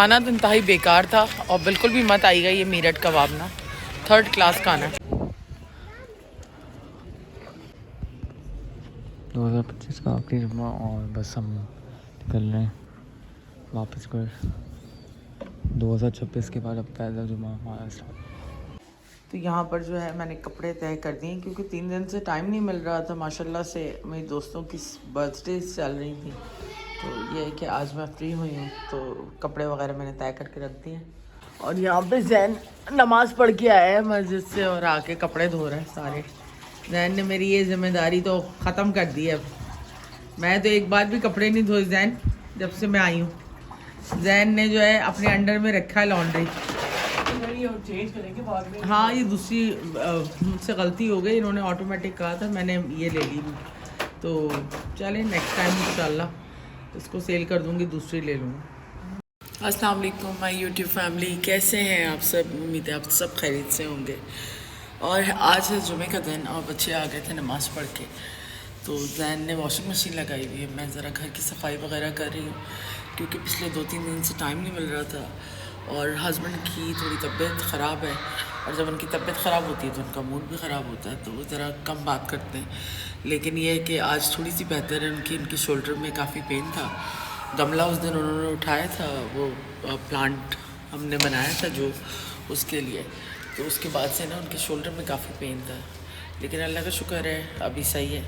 खाना तो इंतहाई बेकार था और बिल्कुल भी मत आएगा ये मीरठ कबाब ना, 3rd क्लास खाना है। 2025 का आखिरी जुम्मा और बस हम निकल रहे हैं वापस कर 2026 के बाद अब पहला जुम्मा हमारा स्टार्ट। तो यहाँ पर जो है मैंने कपड़े तय कर दिए क्योंकि 3 दिन से टाइम नहीं मिल रहा था। माशाल्लाह से मेरी दोस्तों की बर्थडे चल रही थी, तो ये है कि आज मैं फ्री हुई हूँ तो कपड़े वगैरह मैंने तय करके रख दिए। और यहाँ पे जैन नमाज़ पढ़ के आया है मस्जिद से और आके कपड़े धो रहे हैं सारे। जैन ने मेरी ये जिम्मेदारी तो ख़त्म कर दी है। अब मैं तो एक बार भी कपड़े नहीं धोए जैन, जब से मैं आई हूँ। जैन ने जो है अपने अंडर में रखा है लॉन्ड्री। चेंज करेंगे बाद में। हाँ, ये दूसरी मुझसे गलती हो गई, इन्होंने ऑटोमेटिक कहा था, मैंने ये ले ली। तो चलें नेक्स्ट टाइम इंशाल्लाह इसको सेल कर दूँगी, दूसरी ले लूँगी। अस्सलाम वालेकुम माय यूट्यूब फैमिली, कैसे हैं आप सब? उम्मीद है आप सब खैरियत से होंगे। और आज है जुमे का दिन और बच्चे आ गए थे नमाज़ पढ़ के, तो जैन ने वॉशिंग मशीन लगाई हुई है। मैं ज़रा घर की सफाई वगैरह कर रही हूँ क्योंकि पिछले 2-3 दिन से टाइम नहीं मिल रहा था और हस्बैंड की थोड़ी तबीयत ख़राब है और जब उनकी तबीयत ख़राब होती है तो उनका मूड भी ख़राब होता है, तो वो ज़रा कम बात करते हैं। लेकिन ये है कि आज थोड़ी सी बेहतर है। उनके शोल्डर में काफ़ी पेन था। गमला उस दिन उन्होंने उठाया था, वो प्लांट हमने बनाया था जो उसके लिए, तो उसके बाद से ना उनके शोल्डर में काफ़ी पेन था, लेकिन अल्लाह का शुक्र है अभी सही है।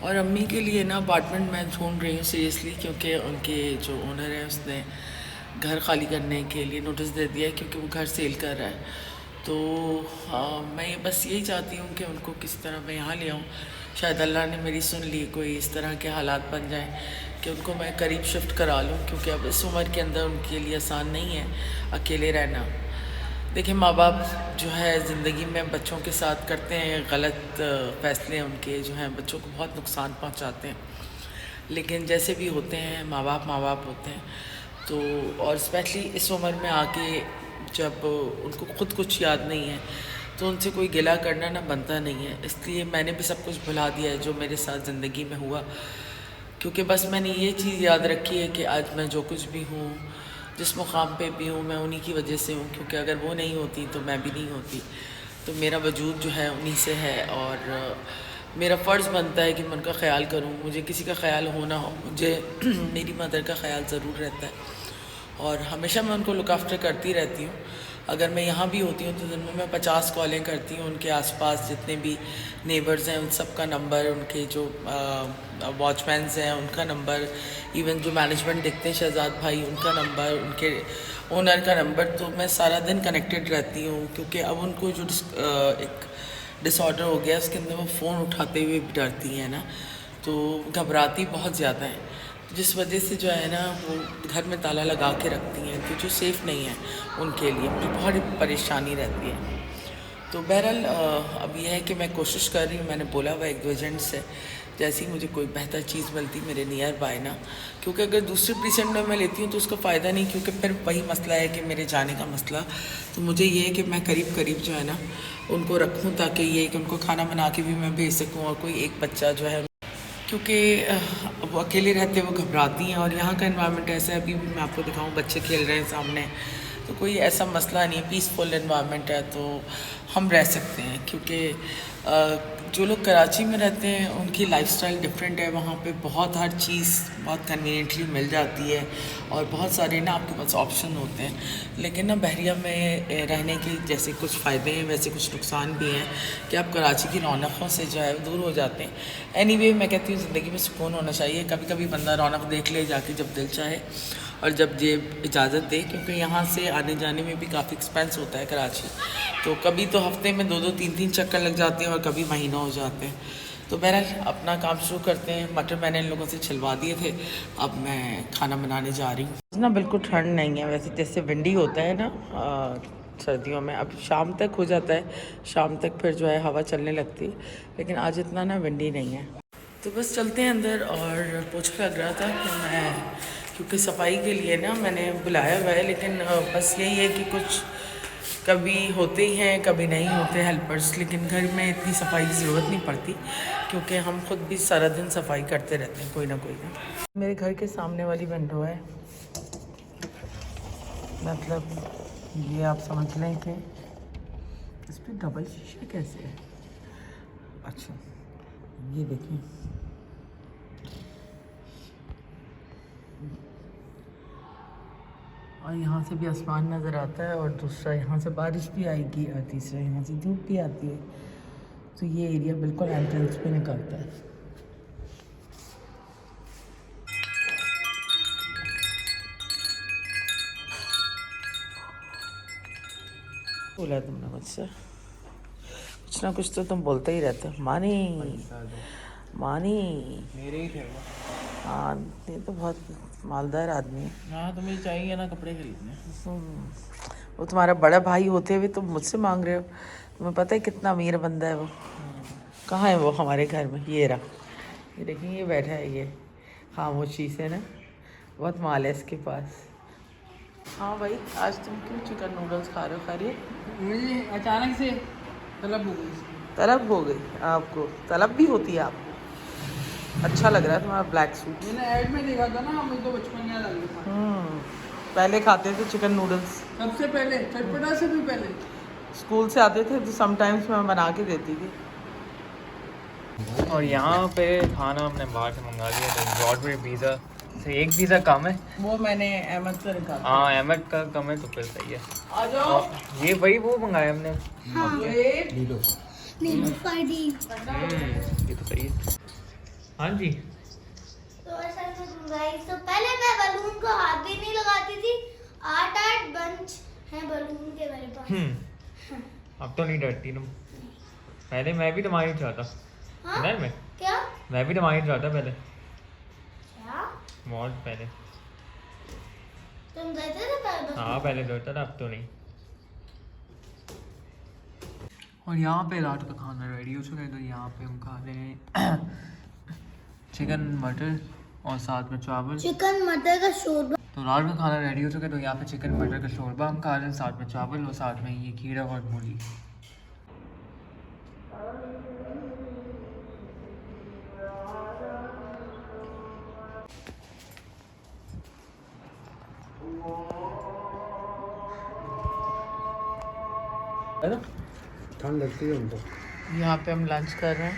और अम्मी के लिए ना अपार्टमेंट मैं ढूंढ रही हूँ सीरियसली, क्योंकि उनके जो ओनर है उसने घर खाली करने के लिए नोटिस दे दिया है क्योंकि वो घर सेल कर रहा है। तो मैं बस यही चाहती हूँ कि उनको किस तरह मैं यहाँ ले आऊँ। शायद अल्लाह ने मेरी सुन ली, कोई इस तरह के हालात बन जाएं कि उनको मैं करीब शिफ्ट करा लूँ, क्योंकि अब इस उम्र के अंदर उनके लिए आसान नहीं है अकेले रहना। देखिए, माँ बाप जो है ज़िंदगी में बच्चों के साथ करते हैं गलत फ़ैसले, उनके जो हैं बच्चों को बहुत नुकसान पहुँचाते हैं, लेकिन जैसे भी होते हैं माँ बाप होते हैं। तो और स्पेशली इस उम्र में आके जब उनको खुद कुछ याद नहीं है तो उनसे कोई गिला करना ना बनता नहीं है। इसलिए मैंने भी सब कुछ भुला दिया है जो मेरे साथ ज़िंदगी में हुआ, क्योंकि बस मैंने ये चीज़ याद रखी है कि आज मैं जो कुछ भी हूँ, जिस मुकाम पे भी हूँ, मैं उन्हीं की वजह से हूँ, क्योंकि अगर वो नहीं होती तो मैं भी नहीं होती। तो मेरा वजूद जो है उन्हीं से है और मेरा फ़र्ज़ बनता है कि मैं उनका ख़्याल करूँ। मुझे किसी का ख़्याल हो ना हो, मुझे मेरी मदर का ख़्याल ज़रूर रहता है और हमेशा मैं उनको लुक आफ्टर करती रहती हूँ। अगर मैं यहाँ भी होती हूँ तो दिन में मैं 50 कॉलें करती हूँ। उनके आसपास जितने भी नेबर्स हैं उन सब का नंबर, उनके जो वॉचमैन्स हैं उनका नंबर, इवन जो मैनेजमेंट देखते हैं शहजाद भाई उनका नंबर, उनके ओनर का नंबर, तो मैं सारा दिन कनेक्टेड रहती हूँ। क्योंकि अब उनको जो एक डिसऑर्डर हो गया उसके अंदर वो फ़ोन उठाते हुए भी डरती हैं ना, तो घबराती बहुत ज़्यादा है, जिस वजह से जो है ना वो घर में ताला लगा के रखती हैं, तो जो सेफ़ नहीं है उनके लिए मुझे बहुत परेशानी रहती है। तो बहरहाल अब यह है कि मैं कोशिश कर रही हूँ। मैंने बोला हुआ एक दो एजेंट से, जैसे ही मुझे कोई बेहतर चीज़ मिलती मेरे नियर बाय ना, क्योंकि अगर दूसरे प्रीसेंट में मैं लेती हूँ तो उसका फ़ायदा नहीं, क्योंकि फिर वही मसला है कि मेरे जाने का मसला। तो मुझे ये है कि मैं करीब करीब जो है ना उनको रखूँ, ताकि ये कि उनको खाना बना के भी मैं भेज सकूँ और कोई एक बच्चा जो है, क्योंकि वो अकेले रहते हैं, वो घबराती हैं। और यहाँ का एनवायरनमेंट ऐसा है, अभी भी मैं आपको दिखाऊँ बच्चे खेल रहे हैं सामने, तो कोई ऐसा मसला नहीं है, पीसफुल एनवायरनमेंट है, तो हम रह सकते हैं। क्योंकि जो लोग कराची में रहते हैं उनकी लाइफस्टाइल डिफरेंट है, वहाँ पे बहुत हर चीज़ बहुत कन्वीनियंटली मिल जाती है और बहुत सारे ना आपके पास ऑप्शन होते हैं। लेकिन ना बहरिया में रहने के जैसे कुछ फ़ायदे हैं वैसे कुछ नुकसान भी हैं कि आप कराची की रौनकों से जो है दूर हो जाते हैं। एनीवे मैं कहती हूँ ज़िंदगी में सुकून होना चाहिए। कभी कभी बंदा रौनक देख ले जाके जब दिल चाहे और जब जेब इजाज़त दे, क्योंकि यहाँ से आने जाने में भी काफ़ी एक्सपेंस होता है कराची, तो कभी तो हफ्ते में 2-2 3-3 चक्कर लग जाते हैं और कभी महीनों हो जाते हैं। तो बहरहाल अपना काम शुरू करते हैं। मटर मैंने इन लोगों से छिलवा दिए थे, अब मैं खाना बनाने जा रही हूँ ना। बिल्कुल ठंड नहीं है, वैसे जैसे विंडी होता है ना सर्दियों में, अब शाम तक हो जाता है, शाम तक फिर जो है हवा चलने लगती है, लेकिन आज इतना ना विंडी नहीं है। तो बस चलते हैं अंदर। और पोछा लग रहा था कि मैं, क्योंकि सफाई के लिए ना मैंने बुलाया हुआ है, लेकिन बस यही है कि कुछ कभी होते ही हैं कभी नहीं होते हेल्पर्स, लेकिन घर में इतनी सफाई की ज़रूरत नहीं पड़ती क्योंकि हम खुद भी सारा दिन सफाई करते रहते हैं कोई ना कोई ना। मेरे घर के सामने वाली विंडो है, मतलब ये आप समझ लें कि इस पर डबल शीशे कैसे है। अच्छा ये देखें, और यहाँ से भी आसमान नज़र आता है, और दूसरा यहाँ से बारिश भी आएगी और तीसरा यहाँ से धूप भी आती है। तो ये एरिया बिल्कुल एंट्रेंस पे निकलता है। बोला तुमने मुझसे कुछ ना कुछ, तो तुम बोलते ही रहते हो। मानी मानी मेरे ही थे वो। हाँ, ये तो बहुत मालदार आदमी है। हाँ, तुम्हें चाहिए ना कपड़े खरीदने। वो तुम्हारा बड़ा भाई होते हुए तुम मुझसे मांग रहे हो। तुम्हें पता है कितना अमीर बंदा है वो। कहाँ है वो हमारे घर में? ये रहा, ये देखिए, ये बैठा है, ये खामोशी से ना, बहुत माल है इसके पास। हाँ भाई, आज तुम क्यों चिकन नूडल्स खा रहे हो? खा रही है? मुझे अचानक से तलब हो गई। तलब हो गई आपको? तलब भी होती है आपको? अच्छा लग रहा है तुम्हारा ब्लैक सूट। मैंने ऐड में देखा था ना, मुझे तो बचपन याद आ गया। पहले खाते थे चिकन नूडल्स, सबसे पहले चटपटा से भी पहले स्कूल से आते थे तो समटाइम्स मैं बना के देती थी। और यहाँ पे खाना हमने बाहर से मंगा लिया, तो ब्रॉडवे पिज़्ज़ा से एक पिज़्ज़ा कम है। वो मैंने अहमद से निकाला। हाँ, अहमद का कम है तो फिर सही है। आ जाओ। ये वही वो मंगाया हमने। ये तो सही है। हाँ जी। तो असल में गाइस, तो पहले मैं बलून को हाथ भी नहीं लगाती थी। 8 बंच हैं बलून के मेरे पास। अब तो नहीं डरती तुम। पहले मैं भी तुम्हारी चाहता। हाँ? नहीं, मैं क्या मैं भी तुम्हारी चाहता पहले, क्या बहुत पहले। तुम देते थे पहले? हाँ, पहले डरता था, अब तो नहीं। और यहाँ पे रात का खाना रेडी हो चुका है, तो यहाँ पे हम खा रहे हैं चिकन मटर और साथ में चावल। चिकन मटर का शोरबा। तो रात का खाना रेडी हो चुका है, तो यहाँ पे चिकन मटर का शोरबा हम खा रहे हैं, साथ में चावल और साथ में ये खीरा और मूली। ठंड लगती है उनको। यहाँ पे हम लंच कर रहे हैं।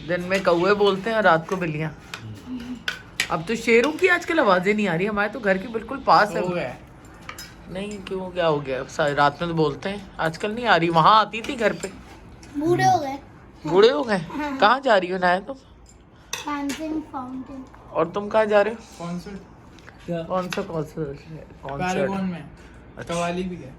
दिन में कौवे बोलते हैं, रात को बिल्लियाँ। अब तो शेरों की आजकल आवाजें नहीं आ रही। हमारे तो घर के बिल्कुल पास है। नहीं क्यों, क्या हो गया? रात में तो बोलते हैं, आजकल नहीं आ रही। वहाँ आती थी घर पे। बूढ़े हो गए। बूढ़े हो गए? कहाँ जा रही हो नाया तुम? फाउंटेन। और तुम कहाँ जा रहे हो? कॉन्सर्ट कौन सा कॉन्सर्ट? में कवाली भी है।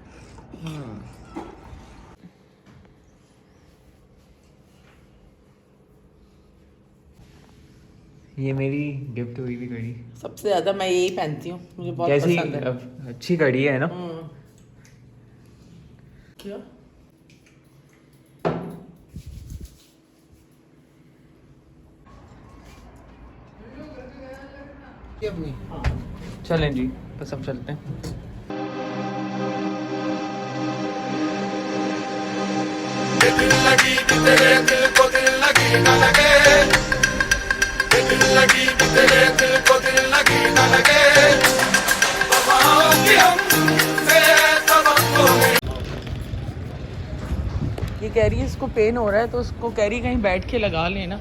ये मेरी गिफ्ट हुई भी घड़ी। सबसे ज्यादा मैं यही पहनती हूँ, मुझे बहुत कैसी पसंद है। अच्छी घड़ी है ना। क्या? चलें जी, बस अब चलते हैं। ये कह रही है इसको पेन हो रहा है, तो उसको कह रही कहीं बैठ के लगा लेना।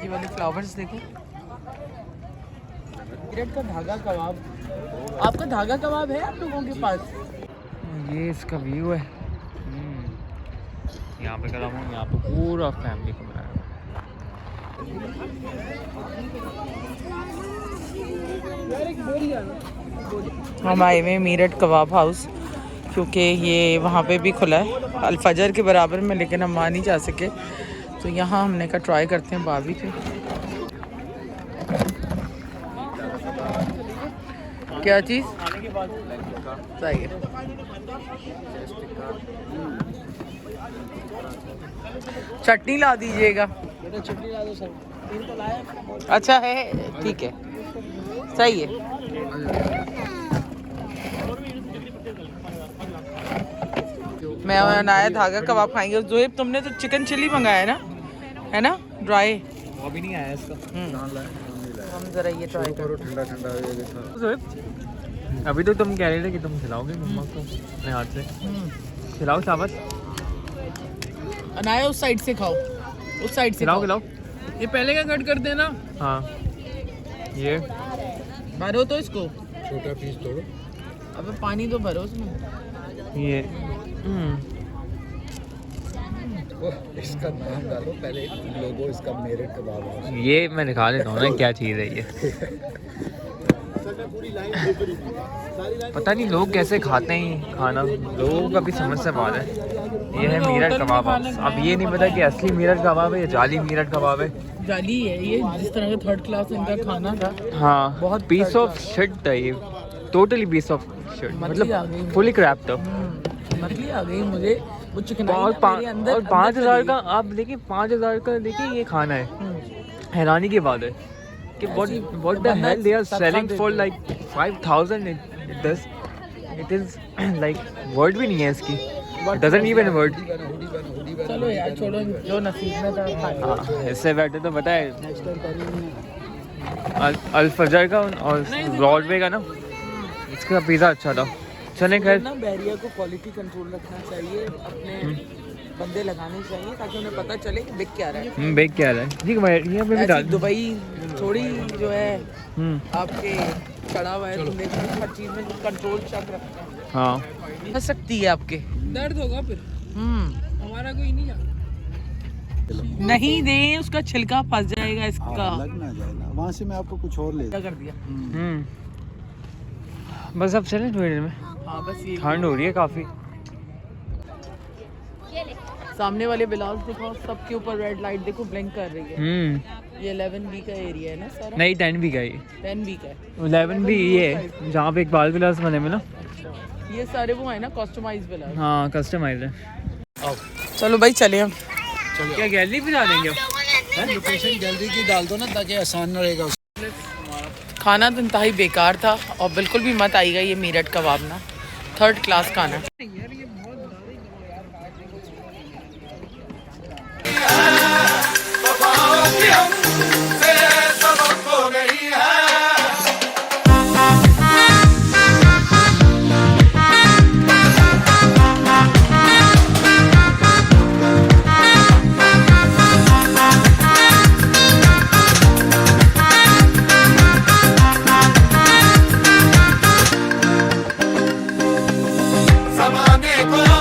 ये वाले फ्लावर्स देखो। मीरठ का धागा कबाब। आपका धागा कबाब है आप लोगों के पास? ये इसका व्यू है। यहाँ पे करा हूँ, यहाँ पे पूरा फैमिली को बनाया। हम आए हुए मीरठ कबाब हाउस, क्योंकि ये वहाँ पे भी खुला है अल-फजर के बराबर में, लेकिन हम वहाँ नहीं जा सके। तो यहाँ हमने कहा ट्राई करते हैं बावी पे। क्या चीज़? सही है। चटनी ला दीजिएगा। चटनी ला दो सर। अच्छा है, ठीक है, सही है। मैं और नाया धागा कबाब खाएंगे। जोएब तुमने तो चिकन चिल्ली मंगाया है ना? है ना? ड्राई। अभी नहीं आया इसका। हम जरा ये ट्राई करो। ठंडा ठंडा अभी तो तुम कह रहे थे कि तुम खिलाओगे मम्मा को अपने हाथ से। खिलाओ साबत, अनाया उस साइड से खाओ, उस साइड से खिलाओ खाओ। खिलाओ। ये पहले का कट कर देना। हाँ ये भरो तो इसको, छोटा पीस तोड़ो। अब पानी तो भरो उसमें। ये इसका नाम डालो पहले, लोगो इसका मेरिट कबाब है। ये मैं दिखा देता हूँ ना क्या चीज़ है ये। पता नहीं लोग कैसे खाते हैं खाना, लोगों का भी समझ से बात है। ये है मीरठ कबाब। अब ये नहीं पता कि असली मीरठ कबाब है या जाली मीरठ कबाब है। जाली है ये, जिस तरह का थर्ड क्लास इनका खाना था। हाँ बहुत पीस ऑफ शिट था ये, टोटली पीस ऑफ शिट, मछली आ मतलब गई। फुली क्रैप था। मछली आ गई मुझे, वो चिकन और 5,000 का आप देखिए, 5,000 का देखिए ये खाना है। हैरानी की बात है कि what the hell they are selling for like 5,000 it is like word भी नहीं है इसकी, doesn't even word। चलो यार छोड़ो, जो नसीब में था खा लो। हाँ इससे बेटर तो पता है अल फजर का और ब्रॉडवे का ना, इसका पिज़्ज़ा अच्छा था। चलें खैर, ना बैरियर को क्वालिटी कंट्रोल रखना चाहिए, अपने बंदे लगाने चाहिए ताकि उन्हें पता चले कि बिक क्या रहा है। बेक क्या रहा है जी, यहाँ पे भी डाल दुबई थोड़ी जो है हम्म आपके चढ़ा हुआ है, तुम देखो हर चीज में कंट्रोल चक रखता है। हाँ फंस सकती है आपके, दर्द होगा फिर। हमारा कोई नहीं जाता, नहीं दे उसका छिलका फंस जाएगा इसका। लग ना जाए ना, वहाँ से मैं आपको कुछ और ले क्या कर दिया? बस अब चलें थोड़ी देर में, हाँ बस ये ठंड हो रही है काफ़ी। सामने वाले बिलाल देखो, सबके ऊपर रेड लाइट देखो ब्लिंक कर रही है। ये 11B का एरिया है ना सारा? नहीं 10 भी का ही, 10B का है। 11 भी ये है जहाँ पे इकबाल विलास बने में ना। ये सारे वो है ना कस्टमाइज बिलाल। हाँ कस्टमाइज है। चलो भाई चले हम। क्या गैलरी पे जा देंगे अब? लोकेशन जल्दी की डाल दो ना ताकि आसान न रहेगा। खाना तो इंतहाई बेकार था और बिल्कुल भी मत आएगा ये मीरठ कबाब ना, थर्ड क्लास खाना। ज़माने को